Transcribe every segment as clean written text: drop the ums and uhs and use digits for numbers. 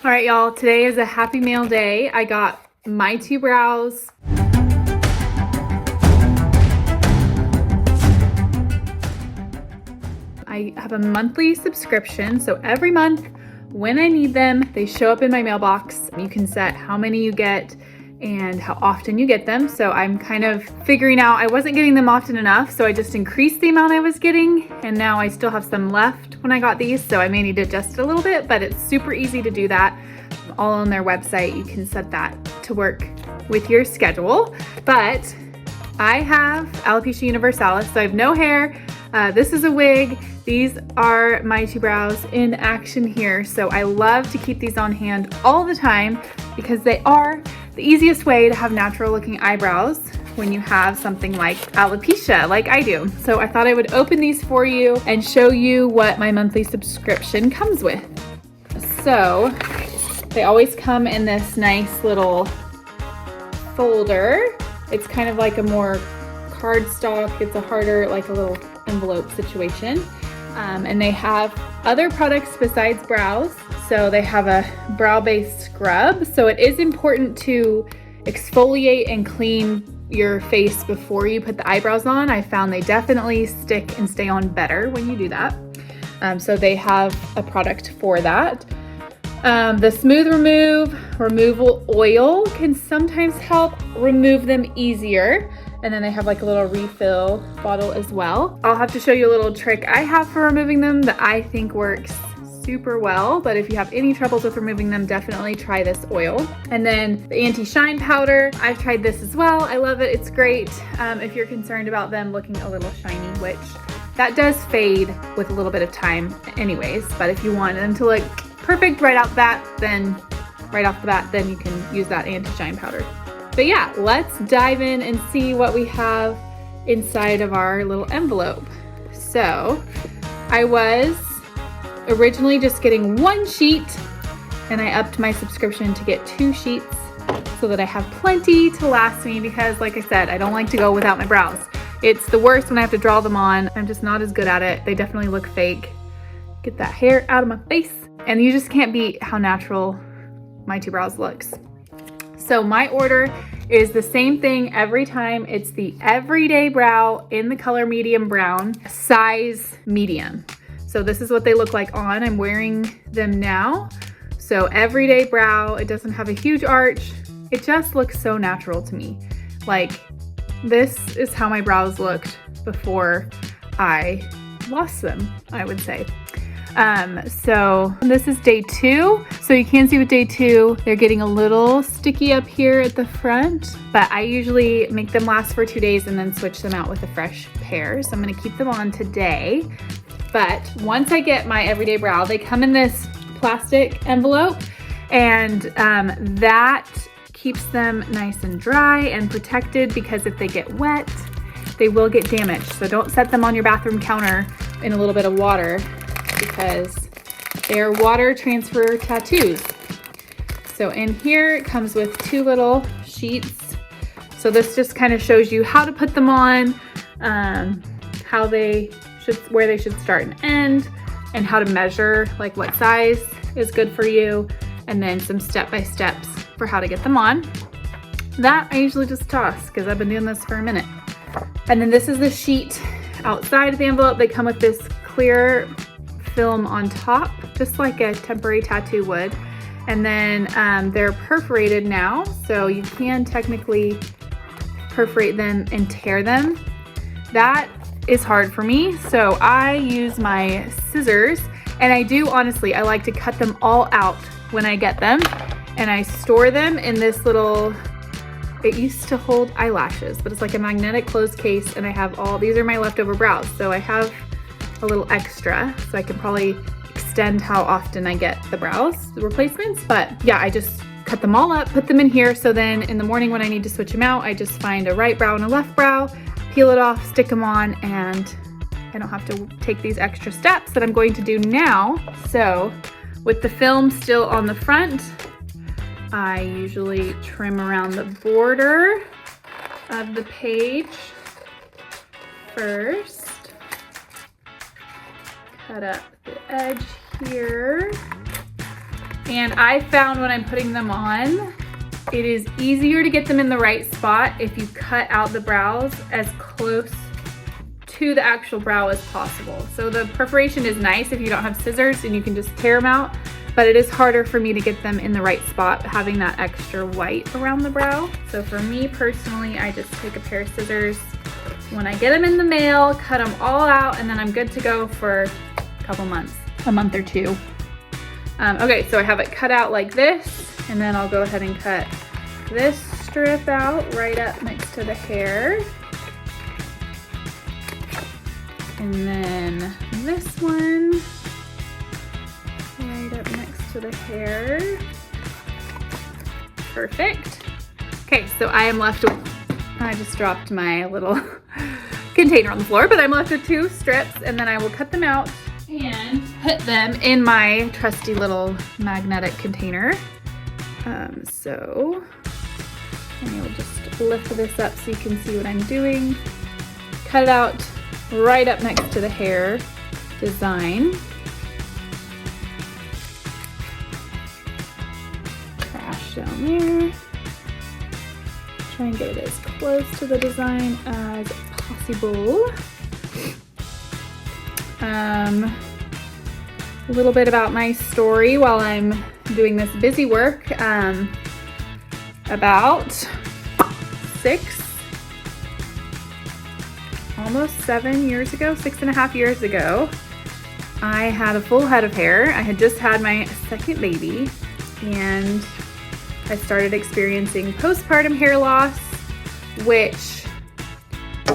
All right, y'all, today is a happy mail day. I got my two brows. I have a monthly subscription, so every month when I need them, they show up in my mailbox. You can set how many you get and how often you get them. So I'm kind of figuring out, I wasn't getting them often enough, so I just increased the amount I was getting, and now I still have some left when I got these, so I may need to adjust it a little bit, but it's super easy to do that. All on their website, you can set that to work with your schedule. But I have alopecia universalis, so I have no hair. This is a wig. These are my two brows in action here. So I love to keep these on hand all the time because they are the easiest way to have natural looking eyebrows when you have something like alopecia like I do. So I thought I would open these for you and show you what my monthly subscription comes with. So they always come in this nice little folder. It's kind of like a more cardstock. It's a harder, like a little envelope situation. And they have other products besides brows. So they have a brow-based scrub. So it is important to exfoliate and clean your face before you put the eyebrows on. I found they definitely stick and stay on better when you do that. So they have a product for that. The Smooth Removal Oil can sometimes help remove them easier. And then they have like a little refill bottle as well. I'll have to show you a little trick I have for removing them that I think works super well. But if you have any troubles with removing them, definitely try this oil. And then the anti-shine powder, I've tried this as well. I love it, it's great. If you're concerned about them looking a little shiny, which that does fade with a little bit of time anyways. But if you want them to look perfect right off the bat, then you can use that anti-shine powder. But yeah, let's dive in and see what we have inside of our little envelope. So I was originally just getting one sheet, and I upped my subscription to get 2 sheets so that I have plenty to last me because, like I said, I don't like to go without my brows. It's the worst when I have to draw them on. I'm just not as good at it. They definitely look fake. Get that hair out of my face. And you just can't beat how natural my two brows looks. So my order is the same thing every time. It's the Everyday Brow in the color medium brown, size medium. So this is what they look like on. I'm wearing them now. So Everyday Brow, it doesn't have a huge arch. It just looks so natural to me. Like, this is how my brows looked before I lost them, I would say. So this is day 2. So you can see with day 2, they're getting a little sticky up here at the front, but I usually make them last for 2 days and then switch them out with a fresh pair. So I'm going to keep them on today. But once I get my Everyday Brow, they come in this plastic envelope, and that keeps them nice and dry and protected, because if they get wet, they will get damaged. So don't set them on your bathroom counter in a little bit of water, because they are water transfer tattoos. So in here it comes with 2 little sheets. So this just kind of shows you how to put them on, where they should start and end, and how to measure, like what size is good for you, and then some step-by-steps for how to get them on. That I usually just toss because I've been doing this for a minute. And then this is the sheet outside of the envelope. They come with this clear film on top, just like a temporary tattoo would. And then they're perforated now, so you can technically perforate them and tear them. That is hard for me, so I use my scissors, and I do, honestly, I like to cut them all out when I get them, and I store them in this little, it used to hold eyelashes, but it's like a magnetic closed case, and I have these are my leftover brows, so I have a little extra, so I can probably extend how often I get the brows, the replacements. But yeah, I just cut them all up, put them in here, so then in the morning when I need to switch them out, I just find a right brow and a left brow, peel it off, stick them on, and I don't have to take these extra steps that I'm going to do now. So with the film still on the front, I usually trim around the border of the page first. Cut up the edge here. And I found when I'm putting them on, it is easier to get them in the right spot if you cut out the brows as close to the actual brow as possible. So the perforation is nice if you don't have scissors and you can just tear them out, but it is harder for me to get them in the right spot having that extra white around the brow. So for me personally, I just take a pair of scissors when I get them in the mail, cut them all out, and then I'm good to go for a couple months, a month or two. Okay, so I have it cut out like this, and then I'll go ahead and cut this strip out right up next to the hair. And then this one right up next to the hair. Perfect. Okay, so I am left with, I just dropped my little container on the floor, but I'm left with 2 strips, and then I will cut them out and put them in my trusty little magnetic container. So I will just lift this up so you can see what I'm doing. Cut it out right up next to the hair design. Crash down there. Try and get it as close to the design as possible. A little bit about my story while I'm doing this busy work. About 6, almost 7 years ago, 6.5 years ago, I had a full head of hair. I had just had my second baby, and I started experiencing postpartum hair loss, which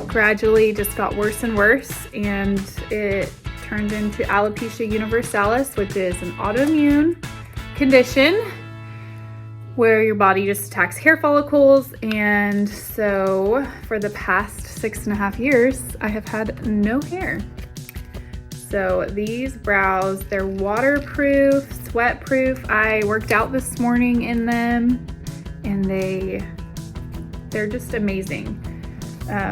gradually just got worse and worse, and it turned into alopecia universalis, which is an autoimmune condition where your body just attacks hair follicles. And so for the past 6.5 years, I have had no hair. So these brows, they're waterproof, sweat-proof. I worked out this morning in them, and they're just amazing.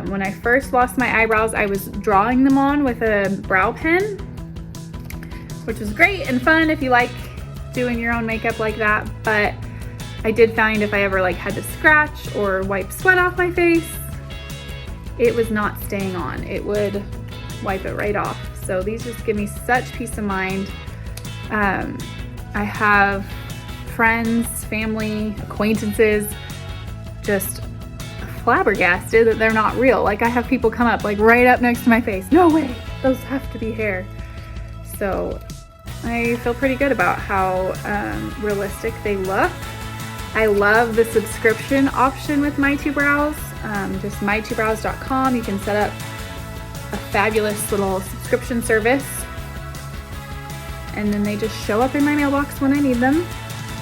When I first lost my eyebrows, I was drawing them on with a brow pen, which was great and fun if you like doing your own makeup like that. But I did find if I ever had to scratch or wipe sweat off my face, it was not staying on. It would wipe it right off. So these just give me such peace of mind. I have friends, family, acquaintances just flabbergasted that they're not real. I have people come up right up next to my face. No way, those have to be hair. So I feel pretty good about how realistic they look. I love the subscription option with My2Brows. Just my2brows.com. You can set up a fabulous little subscription service, and then they just show up in my mailbox when I need them.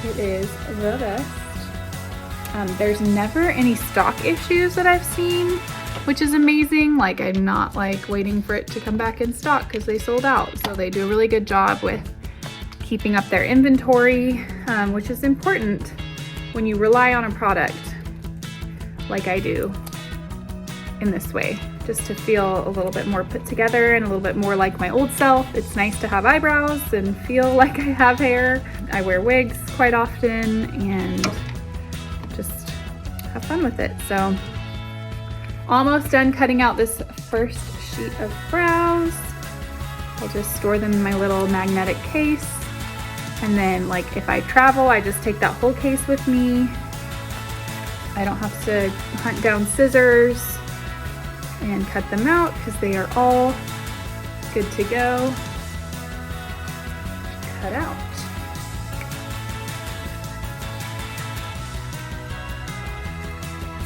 It is the best. There's never any stock issues that I've seen, which is amazing. I'm not waiting for it to come back in stock because they sold out. So they do a really good job with keeping up their inventory, which is important when you rely on a product like I do in this way, just to feel a little bit more put together and a little bit more like my old self. It's nice to have eyebrows and feel like I have hair. I wear wigs quite often and just have fun with it. So almost done cutting out this first sheet of brows. I'll just store them in my little magnetic case. And then if I travel, I just take that whole case with me. I don't have to hunt down scissors and cut them out because they are all good to go. Cut out.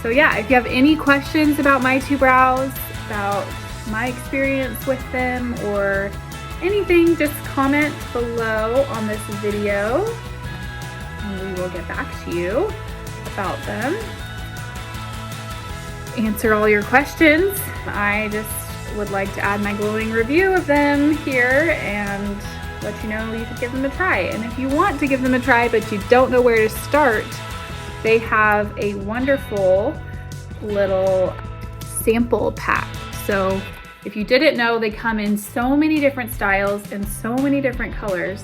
So yeah, if you have any questions about My2Brows, about my experience with them, or anything, just comment below on this video and we will get back to you about them. Answer all your questions. I just would like to add my glowing review of them here and let you know you should give them a try. And if you want to give them a try but you don't know where to start, they have a wonderful little sample pack. So if you didn't know, they come in so many different styles and so many different colors.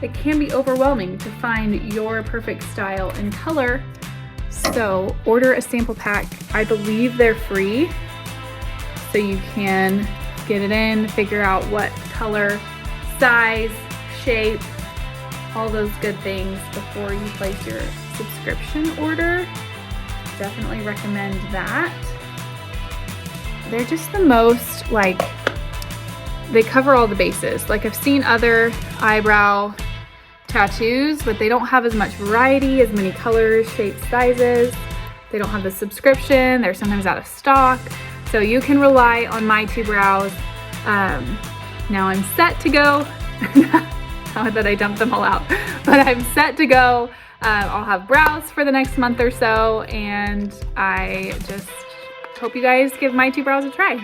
it can be overwhelming to find your perfect style and color. So order a sample pack. I believe they're free, so you can get it in, figure out what color, size, shape, all those good things before you place your subscription order. Definitely recommend that. They're just the most, like, they cover all the bases. Like, I've seen other eyebrow tattoos, but they don't have as much variety, as many colors, shapes, sizes. They don't have the subscription. They're sometimes out of stock. So you can rely on My Two Brows. Now I'm set to go. Not that I dumped them all out, but I'm set to go. I'll have brows for the next month or so, and I just hope you guys give My Two Brows a try.